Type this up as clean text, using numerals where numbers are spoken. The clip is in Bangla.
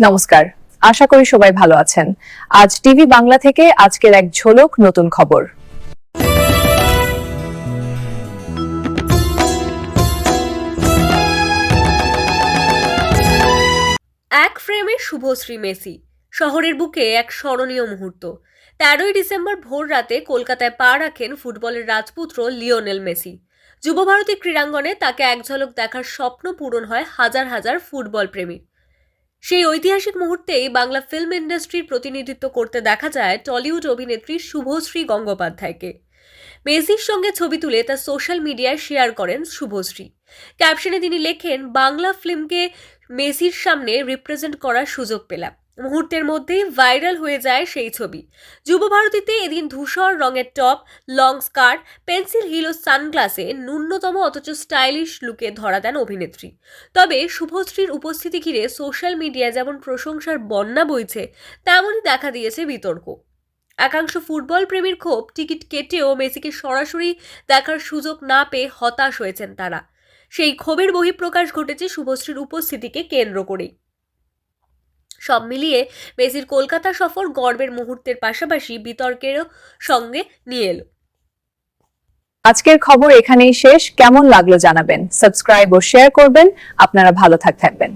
নমস্কার, আশা করি সবাই ভালো আছেন। আজ টিভি বাংলা থেকে আজকের এক ঝলক নতুন খবর। এক ফ্রেমে শুভশ্রী মেসি, শহরের বুকে এক স্মরণীয় মুহূর্ত। 13ই ডিসেম্বর ভোর রাতে কলকাতায় পা রাখেন ফুটবলের রাজপুত্র লিওনেল মেসি। যুবভারতী ক্রীড়াঙ্গনে তাকে এক ঝলক দেখার স্বপ্ন পূরণ হয় হাজার হাজার ফুটবল প্রেমী। সেই ঐতিহাসিক মুহূর্তেই বাংলা ফিল্ম ইন্ডাস্ট্রির প্রতিনিধিত্ব করতে দেখা যায় টলিউড অভিনেত্রী শুভশ্রী গঙ্গোপাধ্যায়কে। মেসির সঙ্গে ছবি তুলে তা সোশ্যাল মিডিয়ায় শেয়ার করেন শুভশ্রী। ক্যাপশনে তিনি লেখেন, বাংলা ফিল্মকে মেসির সামনে রিপ্রেজেন্ট করার সুযোগ পেলাম। মুহূর্তের মধ্যেই ভাইরাল হয়ে যায় সেই ছবি। যুবভারতীতে এদিন ধূসর রঙের top, long skirt, pencil heel ও সানগ্লাসে ন্যূনতম অথচ স্টাইলিশ লুকে ধরা দেন অভিনেত্রী। তবে শুভশ্রীর উপস্থিতি ঘিরে সোশ্যাল মিডিয়ায় যেমন প্রশংসার বন্যা বইছে, তেমনই দেখা দিয়েছে বিতর্ক। একাংশ ফুটবল প্রেমীর ক্ষোভ, টিকিট কেটেও মেসিকে সরাসরি দেখার সুযোগ না পেয়ে হতাশ হয়েছেন তারা। সেই ক্ষোভের বহিঃপ্রকাশ ঘটেছে শুভশ্রীর উপস্থিতিকে কেন্দ্র করেই। সব মিলিয়ে মেসির কলকাতা সফর গর্বের মুহূর্তের পাশাপাশি বিতর্কেরও সঙ্গে নিয়ে এলো। আজকের খবর এখানেই শেষ। কেমন লাগলো জানাবেন, সাবস্ক্রাইব ও শেয়ার করবেন। আপনারা ভালো থাকবেন।